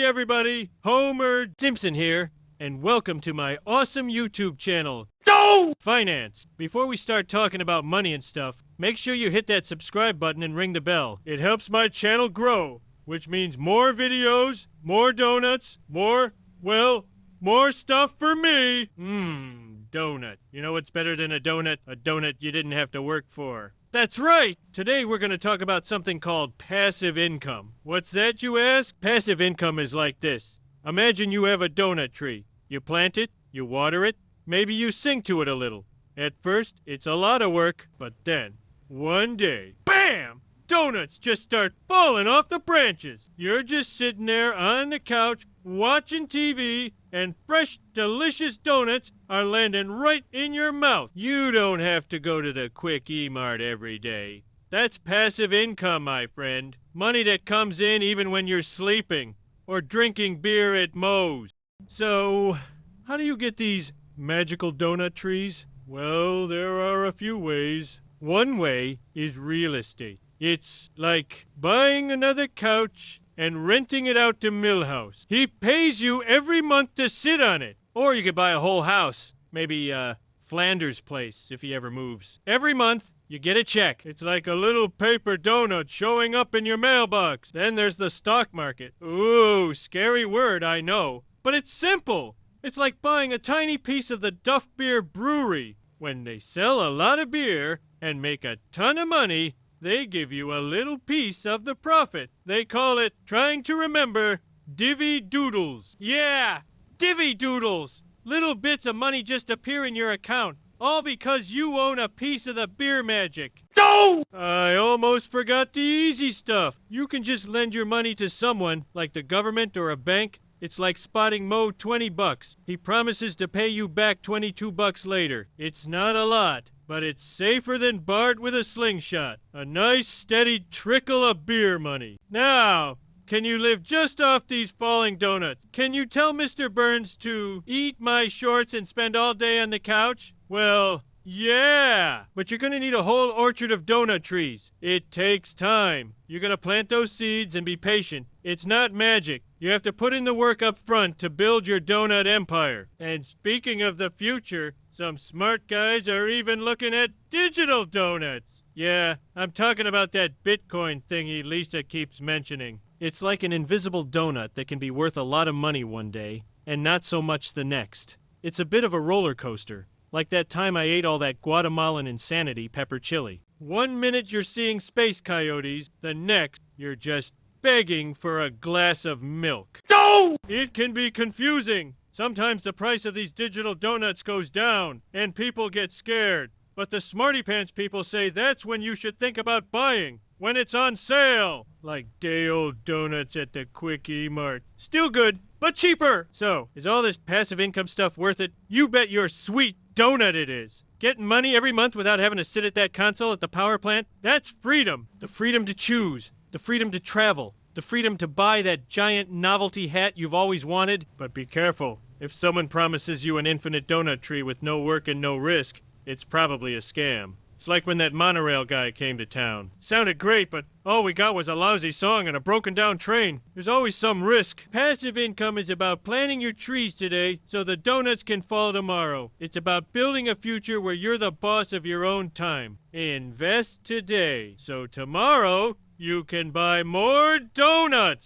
everybody, Homer Simpson here, and welcome to my awesome YouTube channel, Finance. Before we start talking about money and stuff, make sure you hit that subscribe button and ring the bell. It helps my channel grow, which means more videos, more donuts, more stuff for me. Donut. You know what's better than a donut? A donut you didn't have to work for. That's right! Today we're going to talk about something called passive income. What's that, you ask? Passive income is like this. Imagine you have a donut tree. You plant it, you water it, maybe you sing to it a little. At first, it's a lot of work, but then, one day, BAM! Donuts just start falling off the branches. You're just sitting there on the couch, watching TV, and fresh, delicious donuts are landing right in your mouth. You don't have to go to the quick E-Mart every day. That's passive income, my friend. Money that comes in even when you're sleeping or drinking beer at Moe's. So, how do you get these magical donut trees? Well, there are a few ways. One way is real estate. It's like buying another couch and renting it out to Millhouse. He pays you every month to sit on it. Or you could buy a whole house. Maybe Flanders Place, if he ever moves. Every month, you get a check. It's like a little paper donut showing up in your mailbox. Then there's the stock market. Ooh, scary word, I know. But it's simple. It's like buying a tiny piece of the Duff Beer Brewery. When they sell a lot of beer and make a ton of money, they give you a little piece of the profit. They call it, trying to remember, divvy doodles. Yeah, divvy doodles. Little bits of money just appear in your account, all because you own a piece of the beer magic. No! I almost forgot the easy stuff. You can just lend your money to someone, like the government or a bank. It's like spotting Mo $20. He promises to pay you back $22 later. It's not a lot, but it's safer than Bart with a slingshot. A nice steady trickle of beer money. Now, can you live just off these falling donuts? Can you tell Mr. Burns to eat my shorts and spend all day on the couch? Well, yeah, but you're gonna need a whole orchard of donut trees. It takes time. You're gonna plant those seeds and be patient. It's not magic. You have to put in the work up front to build your donut empire. And speaking of the future, some smart guys are even looking at digital donuts. Yeah, I'm talking about that Bitcoin thingy Lisa keeps mentioning. It's like an invisible donut that can be worth a lot of money one day, and not so much the next. It's a bit of a roller coaster, like that time I ate all that Guatemalan insanity pepper chili. 1 minute you're seeing space coyotes, the next you're just begging for a glass of milk. No! It can be confusing. Sometimes the price of these digital donuts goes down, and people get scared. But the smarty pants people say that's when you should think about buying, when it's on sale. Like day-old donuts at the quick E-Mart. Still good, but cheaper. So, is all this passive income stuff worth it? You bet your sweet donut it is. Getting money every month without having to sit at that console at the power plant? That's freedom. The freedom to choose. The freedom to travel. The freedom to buy that giant novelty hat you've always wanted. But be careful. If someone promises you an infinite donut tree with no work and no risk, it's probably a scam. It's like when that monorail guy came to town. Sounded great, but all we got was a lousy song and a broken down train. There's always some risk. Passive income is about planting your trees today so the donuts can fall tomorrow. It's about building a future where you're the boss of your own time. Invest today, so tomorrow you can buy more donuts.